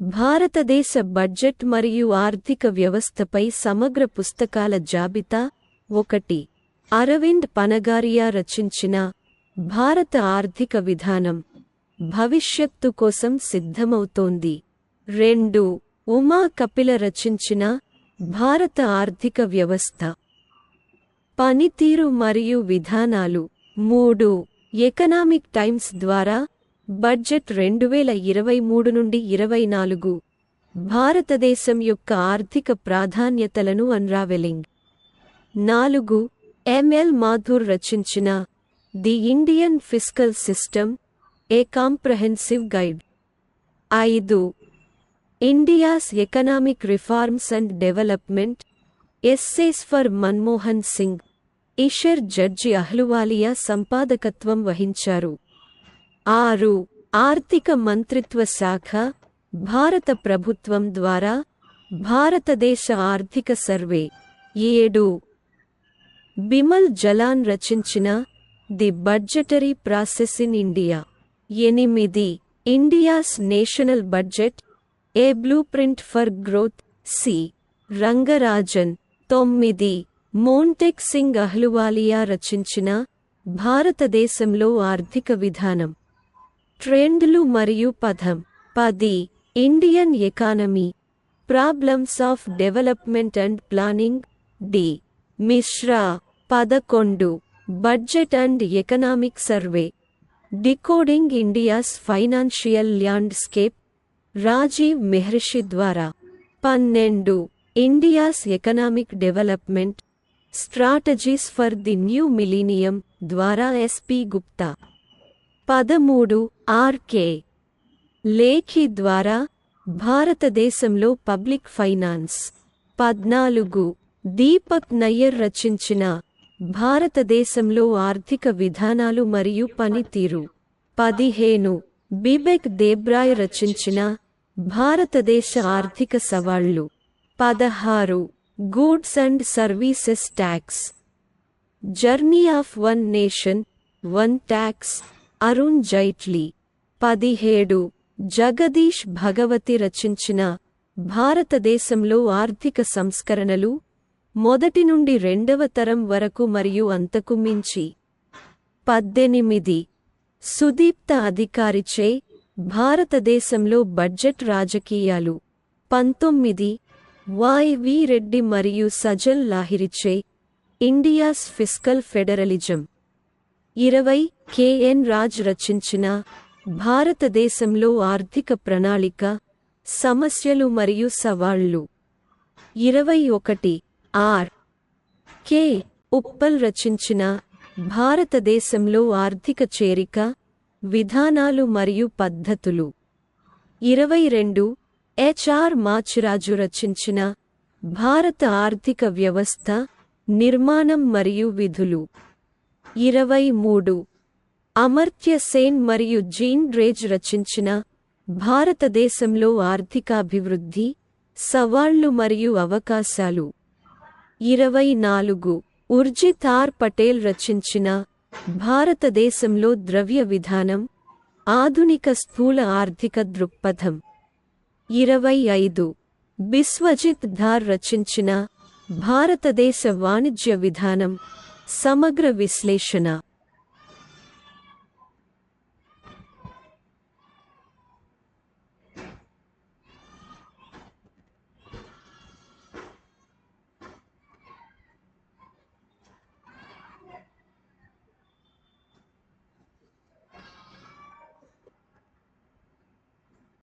భారతదేశ బడ్జెట్ మరియు ఆర్థిక వ్యవస్థపై సమగ్ర పుస్తకాల జాబితా 1. అరవింద్ పనగారియా రచించిన భారత ఆర్థిక విధానం భవిష్యత్తు కోసం సిద్ధమవుతోంది. 2. ఉమా కపిల రచించిన భారత ఆర్థిక వ్యవస్థ పనితీరు మరియు విధానాలు. 3. ఎకనామిక్ టైమ్స్ ద్వారా బడ్జెట్ 2023-24 భారతదేశం యొక్క ఆర్థిక ప్రాధాన్యతలను అన్రావెలింగ్. 4. ఎంఎల్ మాథూర్ రచించిన the Indian fiscal system a comprehensive guide. 5. India's economic reforms and development essays for Manmohan Singh. Isher Judge Ahluwalia సంపాదకత్వం వహించారు. 6. ఆర్థిక మంత్రిత్వ శాఖ భారత ప్రభుత్వం ద్వారా భారతదేశ ఆర్థిక సర్వే. 7. బిమల్ జలాన్ రచించిన the budgetary process in India. 8. India's national budget a blueprint for growth C. Rangarajan. 9. Montek Singh Ahluwalia రచించిన భారతదేశంలో ఆర్థిక విధానం ట్రెండ్లు మరియు పథం. 10. Indian economy problems of development and planning D. Mishra. 11. Budget and economic survey decoding India's financial landscape Rajiv Mehrishi ద్వారా. 12. India's economic development strategies for the new millennium ద్వారా SP Gupta. 13. RK Lekhi ద్వారా భారతదేశంలో పబ్లిక్ ఫైనాన్స్. 14. దీపక్ నయ్యర్ రచించిన భారతదేశంలో ఆర్థిక విధానాలు మరియు పనితీరు. 15. బిబెక్ దేబ్రాయ్ రచించిన భారతదేశ ఆర్థిక సవాళ్లు. 16. Goods and services tax journey of one nation one tax Arun Jaitley. 17. Jagdish Bhagwati రచించిన భారతదేశంలో ఆర్థిక సంస్కరణలు మొదటి నుండి 2వ తరం వరకు మరియు అంతకు మించి. 18. సుదీప్త అధికారిచే భారతదేశంలో బడ్జెట్ రాజకీయాలు. 19. వై.వి. రెడ్డి మరియు Sajal లాహిరిచే India's fiscal federalism. 20. కె.ఎన్. Raj రచించిన భారతదేశంలో ఆర్థిక ప్రణాళిక సమస్యలు మరియు సవాళ్లు. 21. ఆర్. కె. ఉప్పల్ రచించిన భారతదేశంలో ఆర్థిక చేరిక విధానాలు మరియు పద్ధతులు. 22. హెచ్.ఆర్. మాచిరాజు రచించిన భారత ఆర్థిక వ్యవస్థ నిర్మాణం మరియు విధులు. 23. అమర్త్య సేన్ మరియు జీన్ రేజ్ రచించిన భారతదేశంలో ఆర్థికాభివృద్ధి సవాళ్లు మరియు అవకాశాలు. 24. ఉర్జిత్ ఆర్. పటేల్ రచించిన భారతదేశంలో ద్రవ్య విధానం ఆధునిక స్థూల ఆర్థిక దృక్పథం. 25. బిస్వజిత్ ధార్ రచించిన భారతదేశ వాణిజ్య విధానం సమగ్ర విశ్లేషణ.